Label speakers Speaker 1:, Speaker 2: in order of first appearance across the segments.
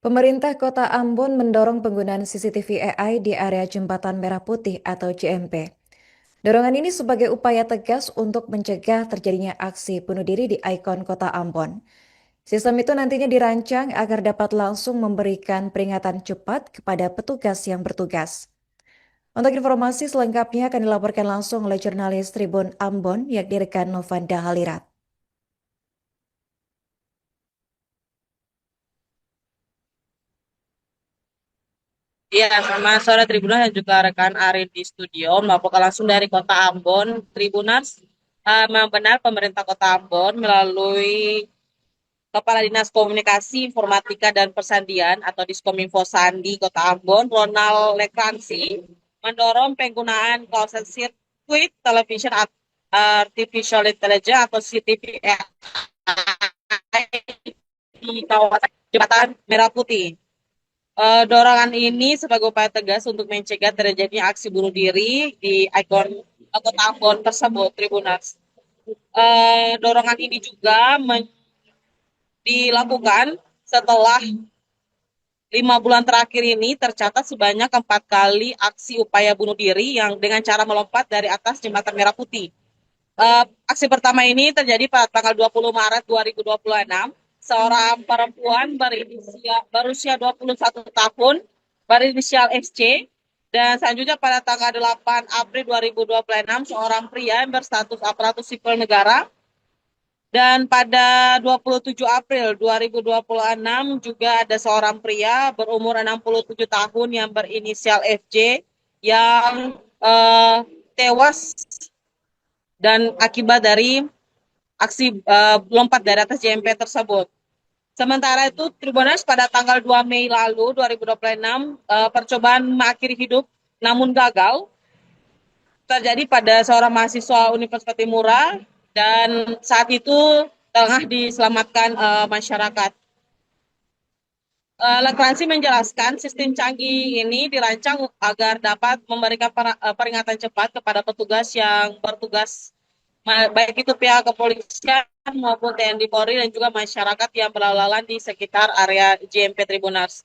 Speaker 1: Pemerintah Kota Ambon mendorong penggunaan CCTV AI di area Jembatan Merah Putih atau JMP. Dorongan ini sebagai upaya tegas untuk mencegah terjadinya aksi bunuh diri di Ikon Kota Ambon. Sistem itu nantinya dirancang agar dapat langsung memberikan peringatan cepat kepada petugas yang bertugas. Untuk informasi selengkapnya akan dilaporkan langsung oleh jurnalis Tribun Ambon yang direkan Novanda Halirat.
Speaker 2: Iya, sama sore Tribuners dan juga rekan Ari di studio melaporkan langsung dari Kota Ambon. Tribuners, memang benar pemerintah Kota Ambon melalui Kepala Dinas Komunikasi, Informatika dan Persandian atau Diskominfo Sandi Kota Ambon, Ronald Lekransi, mendorong penggunaan closed circuit television artificial intelligence atau CCTV AI di kawasan Jembatan Merah Putih. Dorongan ini sebagai upaya tegas untuk mencegah terjadinya aksi bunuh diri di ikon Kota Ambon tersebut, Tribuners. Dorongan ini juga dilakukan setelah 5 bulan terakhir ini tercatat sebanyak 4 kali aksi upaya bunuh diri yang dengan cara melompat dari atas Jembatan Merah Putih. Aksi pertama ini terjadi pada tanggal 20 Maret 2026. Seorang perempuan berusia 21 tahun berinisial SC, dan selanjutnya pada tanggal 8 April 2026 seorang pria yang berstatus aparatur sipil negara, dan pada 27 April 2026 juga ada seorang pria berumur 67 tahun yang berinisial FJ yang tewas dan akibat dari aksi lompat dari atas JMP tersebut. Sementara itu, Tribuners pada tanggal 2 Mei lalu 2026 percobaan mengakhiri hidup namun gagal terjadi pada seorang mahasiswa Universitas Timura, dan saat itu tengah diselamatkan masyarakat. Lekransi menjelaskan sistem canggih ini dirancang agar dapat memberikan peringatan cepat kepada petugas yang bertugas, baik itu pihak kepolisian maupun TNI Polri dan juga masyarakat yang berlalu lalang di sekitar area JMP Tribuners.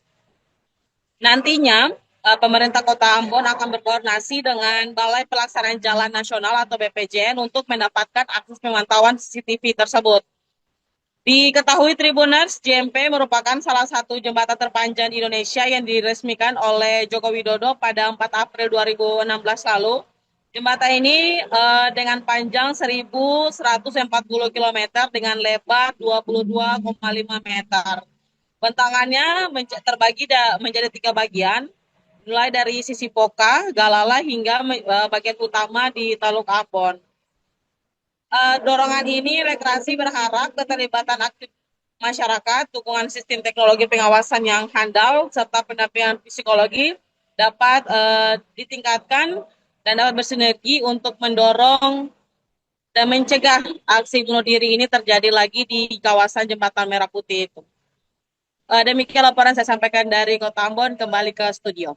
Speaker 2: Nantinya pemerintah Kota Ambon akan berkoordinasi dengan Balai Pelaksanaan Jalan Nasional atau BPJN untuk mendapatkan akses pemantauan CCTV tersebut. Diketahui Tribuners, JMP merupakan salah satu jembatan terpanjang di Indonesia yang diresmikan oleh Joko Widodo pada 4 April 2016 lalu. Jembatan ini dengan panjang 1.140 km dengan lebar 22,5 meter. Bentangannya terbagi menjadi 3 bagian, mulai dari sisi Poka, Galala hingga bagian utama di Taluk Ambon. Dorongan ini Rekreasi berharap keterlibatan aktif masyarakat, dukungan sistem teknologi pengawasan yang handal, serta pendampingan psikologi dapat ditingkatkan dan dapat bersinergi untuk mendorong dan mencegah aksi bunuh diri ini terjadi lagi di kawasan Jembatan Merah Putih itu. Demikian laporan saya sampaikan dari Kota Ambon, kembali ke studio.